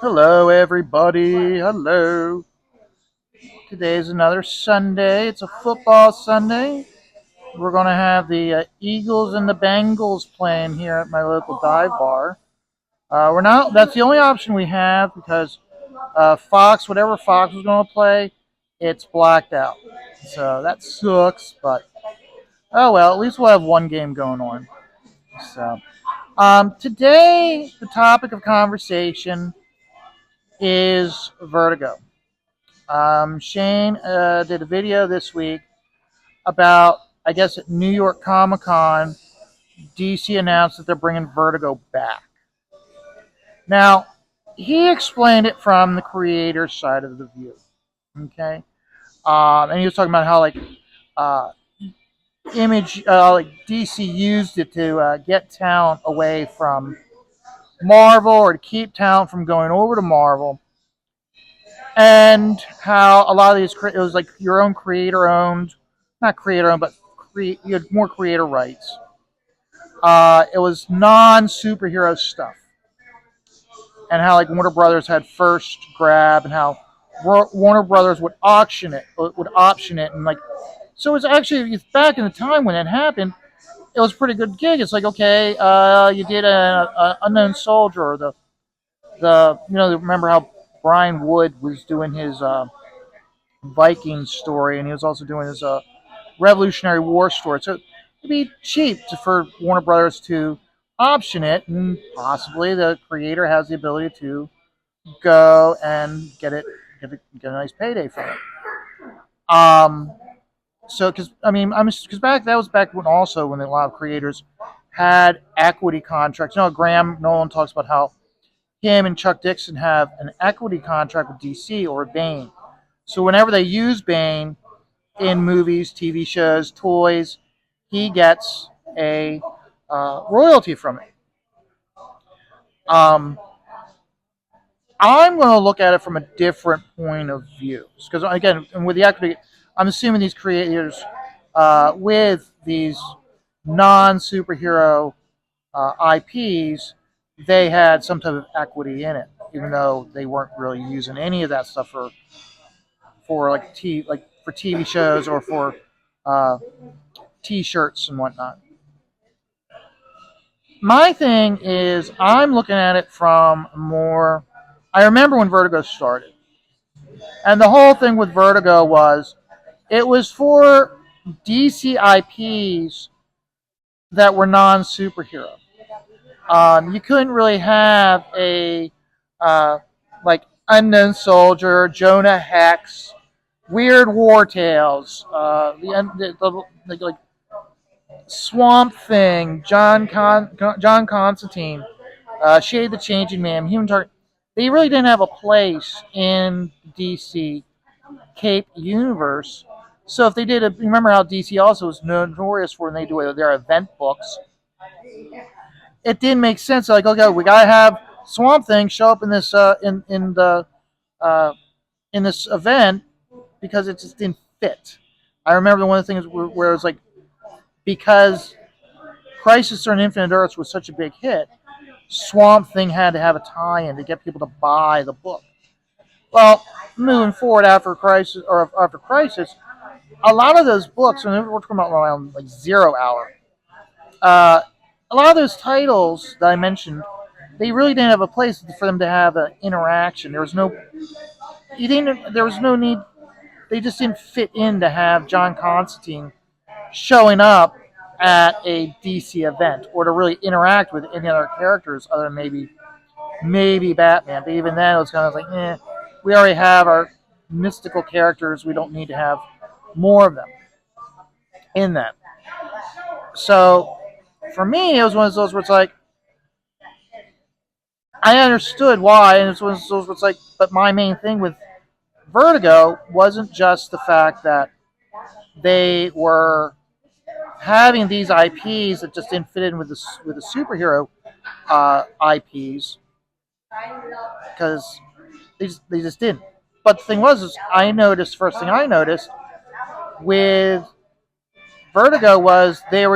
Hello, everybody. Hello. Today is another Sunday. It's a football Sunday. We're going to have the Eagles and the Bengals playing here at my local dive bar. We're not. That's the only option we have because Fox, whatever Fox was going to play, it's blacked out. So that sucks. But oh well. At least we'll have one game going on. So today the topic of conversation is Vertigo. Shane did a video this week about, I guess, at New York Comic Con, DC announced that they're bringing Vertigo back. Now, he explained it from the creator's side of the view. Okay, and he was talking about how uh, like DC used it to get talent away from Marvel or to keep talent from going over to Marvel, and how a lot of these it was like your own creator owned, not creator owned, but you had more creator rights. It was non superhero stuff, and how like Warner Brothers had first grab, and how Warner Brothers would option it, and like so it's actually back in the time when it happened. It was a pretty good gig. It's like okay, you did a Unknown Soldier or the remember how Brian Wood was doing his Viking story, and he was also doing his Revolutionary War story. So it'd be cheap for Warner Brothers to option it, and possibly the creator has the ability to go and get a nice payday from it. Um, so because I mean, because that was back when a lot of creators had equity contracts. Graham Nolan talks about how him and Chuck Dixon have an equity contract with DC or Bane. So whenever they use Bane in movies, TV shows, toys, he gets a royalty from it. Um, I'm going to look at it from a different point of view because again, with the equity, I'm assuming these creators with these non-superhero IPs, they had some type of equity in it, even though they weren't really using any of that stuff for like for TV shows or for uh, T-shirts and whatnot. My thing is, I'm looking at it from more. I remember when Vertigo started, and the whole thing with Vertigo was it was for DC IPs that were non superhero. You couldn't really have a like Unknown Soldier, Jonah Hex, Weird War Tales, like Swamp Thing, John Constantine, Shade the Changing Man, Human Target. They really didn't have a place in DC Cape universe. So if they did, remember how DC also was notorious for when they do their event books. It didn't make sense. Like, okay, we gotta have Swamp Thing show up in this uh, in this event because it just didn't fit. I remember one of the things where it was like because Crisis on Infinite Earths was such a big hit, Swamp Thing had to have a tie-in to get people to buy the book. Well, moving forward after Crisis, a lot of those books, and we're talking about around like Zero Hour, uh, a lot of those titles that I mentioned, they really didn't have a place for them to have an interaction. There was no need. They just didn't fit in to have John Constantine showing up at a DC event or to really interact with any other characters other than maybe Batman. But even then, it was kind of like, we already have our mystical characters. We don't need to have more of them in that. So for me, it was one of those where it's like I understood why, and it's one of those where it's like, but my main thing with Vertigo wasn't just the fact that they were having these IPs that just didn't fit in with the superhero IPs because they just didn't. But the thing was, is first thing I noticed with Vertigo was they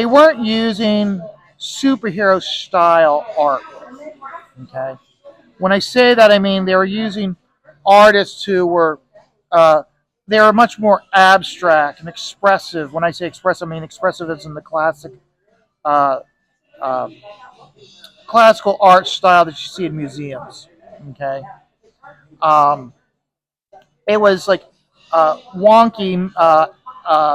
weren't using superhero style art. Okay, when I say that, I mean they were using artists who were uh, they were much more abstract and expressive. When I say expressive, I mean expressive as in the uh, uh, classical art style that you see in museums. Okay, um, it was like wonky,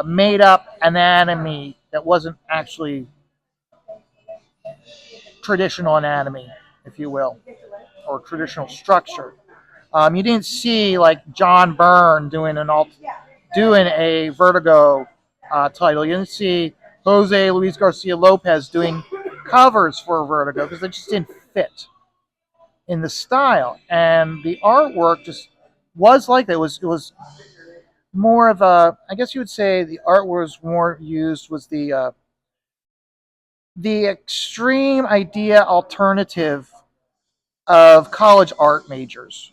made up anatomy that wasn't actually traditional anatomy, if you will, or traditional structure. You didn't see like John Byrne doing a Vertigo title. You didn't see Jose Luis Garcia Lopez doing covers for Vertigo because they just didn't fit in the style, and the artwork just was like that. It was more of a, I guess you would say the art was more used was the extreme idea alternative of college art majors,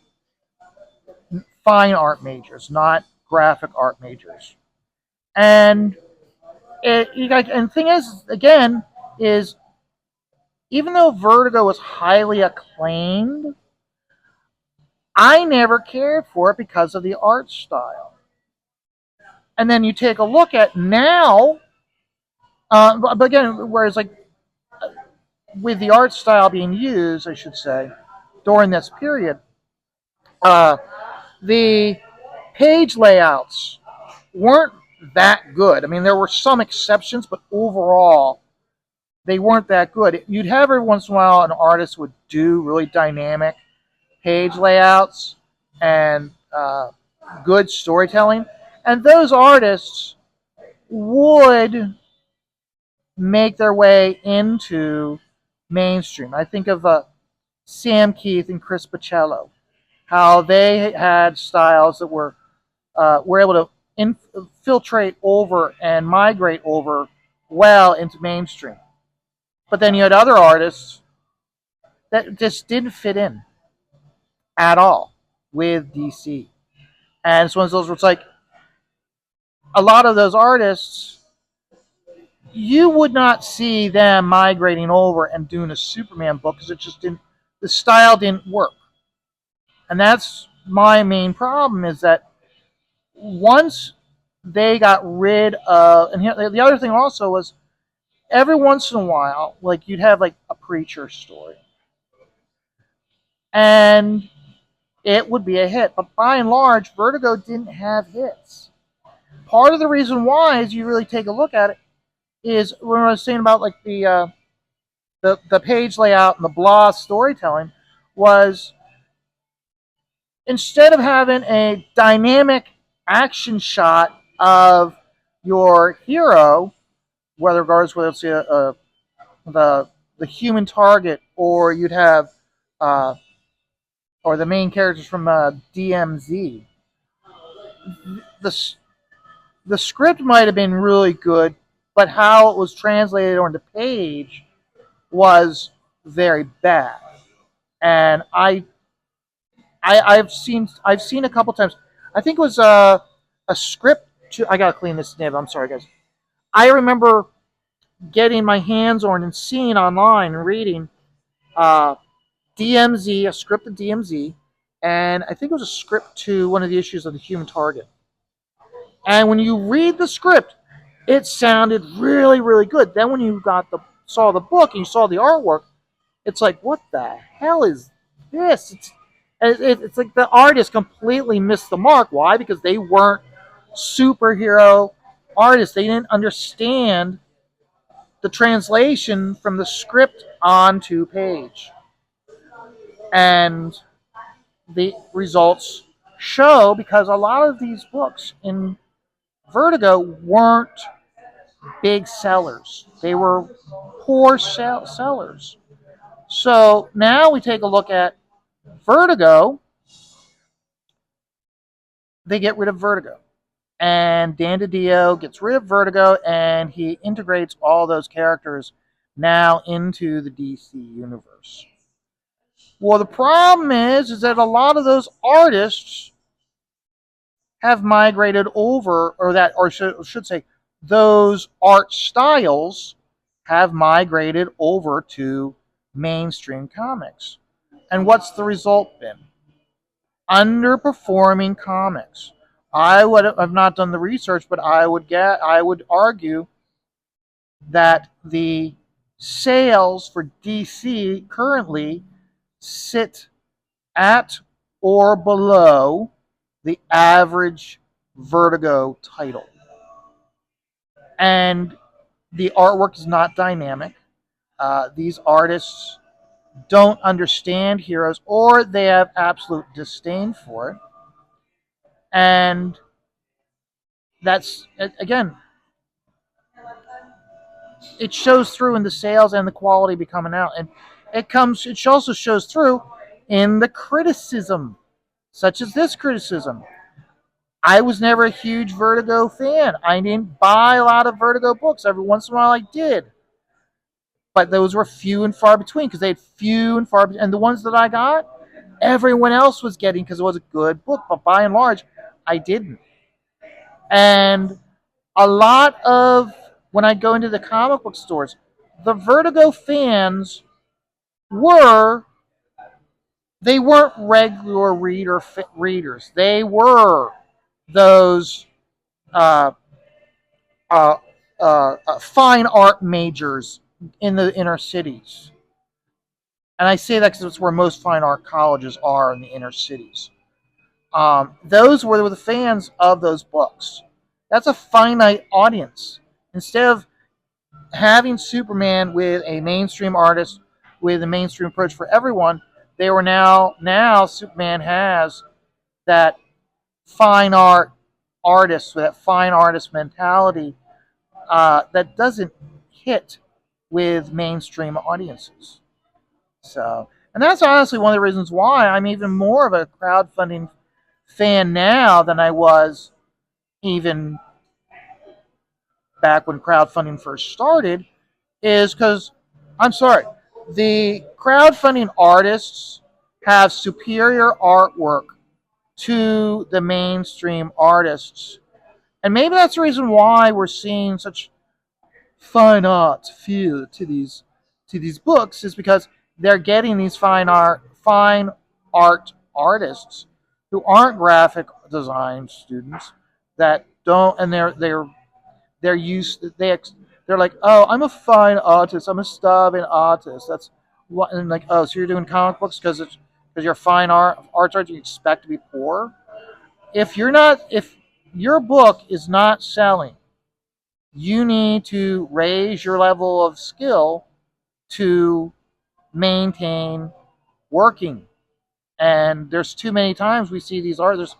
fine art majors, not graphic art majors. And and the thing is, again, is even though Vertigo was highly acclaimed, I never cared for it because of the art style. And then you take a look at now, but again, whereas like with the art style being used, I should say, during this period, uh, the page layouts weren't that good. I mean, there were some exceptions, but overall, they weren't that good. You'd have every once in a while an artist would do really dynamic page layouts and good storytelling, and those artists would make their way into mainstream. I think of Sam Keith and Chris Pacello, how they had styles that were able to infiltrate over and migrate over well into mainstream. But then you had other artists that just didn't fit in at all with DC. And it's one of those where it's like a lot of those artists, you would not see them migrating over and doing a Superman book because it just didn't, the style didn't work. And that's my main problem is that once they got rid of, and the other thing also was every once in a while, like you'd have like a preacher story, and it would be a hit. But by and large, Vertigo didn't have hits. Part of the reason why, as you really take a look at it, is when I was saying about like the page layout and the blah storytelling, was instead of having a dynamic action shot of your hero, whether regardless whether it's the human target or you'd have or the main characters from DMZ, the the script might have been really good, but how it was translated onto page was very bad. And I've seen a couple times. I think it was a script. I gotta clean this nib. I'm sorry, guys. I remember getting my hands on and seeing online and reading uh, DMZ, a script of DMZ, and I think it was a script to one of the issues of the Human Target. And when you read the script, it sounded really, really good. Then when you saw the book and you saw the artwork, it's like, what the hell is this? It's like the artist completely missed the mark. Why? Because they weren't superhero artists. They didn't understand the translation from the script onto page. And the results show because a lot of these books in Vertigo weren't big sellers. They were poor sellers. So now we take a look at Vertigo. They get rid of Vertigo. And Dan DiDio gets rid of Vertigo and he integrates all those characters now into the DC universe. Well, the problem is that a lot of those artists have migrated over, or should say, those art styles have migrated over to mainstream comics. And what's the result been? Underperforming comics. I would have not done the research, but I would argue that the sales for DC currently sit at or below the average Vertigo title. And the artwork is not dynamic. These artists don't understand heroes, or they have absolute disdain for it. And that's, again, it shows through in the sales and the quality becoming out. And it also shows through in the criticism, such as this criticism. I was never a huge Vertigo fan. I didn't buy a lot of Vertigo books. Every once in a while I did. But those were few and far between because they had few and far between. And the ones that I got, everyone else was getting because it was a good book. But by and large, I didn't. And a lot of when I go into the comic book stores, the Vertigo fans were they weren't regular readers. They were those uh, fine art majors in the inner cities. And I say that because it's where most fine art colleges are in the inner cities. Those were the fans of those books. That's a finite audience. Instead of having Superman with a mainstream artist with a mainstream approach for everyone, they were now Superman has that fine art artist with that fine artist mentality that doesn't hit with mainstream audiences. So, and that's honestly one of the reasons why I'm even more of a crowdfunding fan now than I was even back when crowdfunding first started, is because, I'm sorry, the crowdfunding artists have superior artwork to the mainstream artists. And maybe that's the reason why we're seeing such fine art feel to these books, is because they're getting these fine art artists who aren't graphic design students that don't, and they're used they're like, oh, I'm a fine artist, I'm a starving artist. That's what. And like, oh, so you're doing comic books because you're fine arts art, you expect to be poor. If your book is not selling, you need to raise your level of skill to maintain working. And there's too many times we see these artists,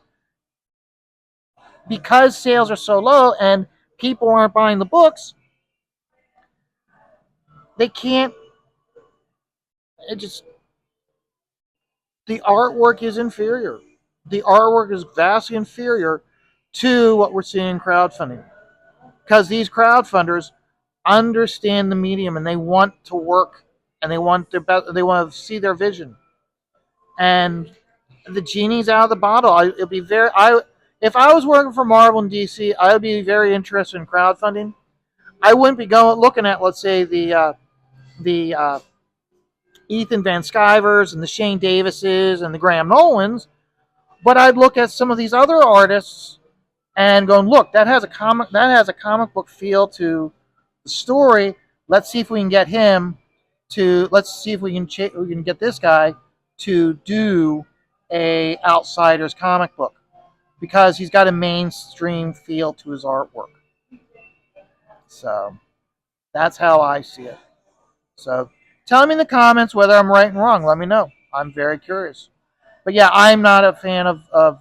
because sales are so low and people aren't buying the books, they can't, it just, the artwork is inferior. The artwork is vastly inferior to what we're seeing in crowdfunding. Because these crowdfunders understand the medium and they want to work and they want they want to see their vision. And the genie's out of the bottle. It'd be very I if I was working for Marvel and DC, I would be very interested in crowdfunding. I wouldn't be going looking at, let's say, the Ethan Van Skyvers and the Shane Davises and the Graham Nolans, but I'd look at some of these other artists and go, look, that has a comic book feel to the story. Let's see if we can get him to. Let's see if we can get this guy to do a Outsiders comic book, because he's got a mainstream feel to his artwork. So that's how I see it. So tell me in the comments whether I'm right and wrong. Let me know. I'm very curious. But yeah, I'm not a fan of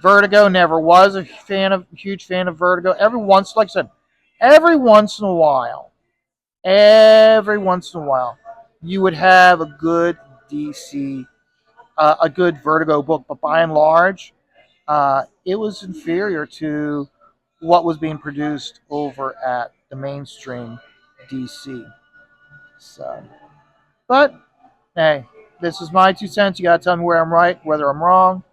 Vertigo. Never was a huge fan of Vertigo. Like I said, every once in a while, every once in a while, you would have a good DC, a good Vertigo book. But by and large, it was inferior to what was being produced over at the mainstream DC. So, but hey, this is my 2 cents. You gotta tell me where I'm right, whether I'm wrong.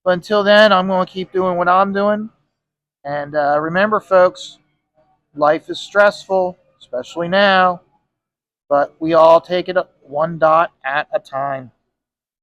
But until then, I'm going to keep doing what I'm doing. And remember, folks, life is stressful, especially now, but we all take it one dot at a time.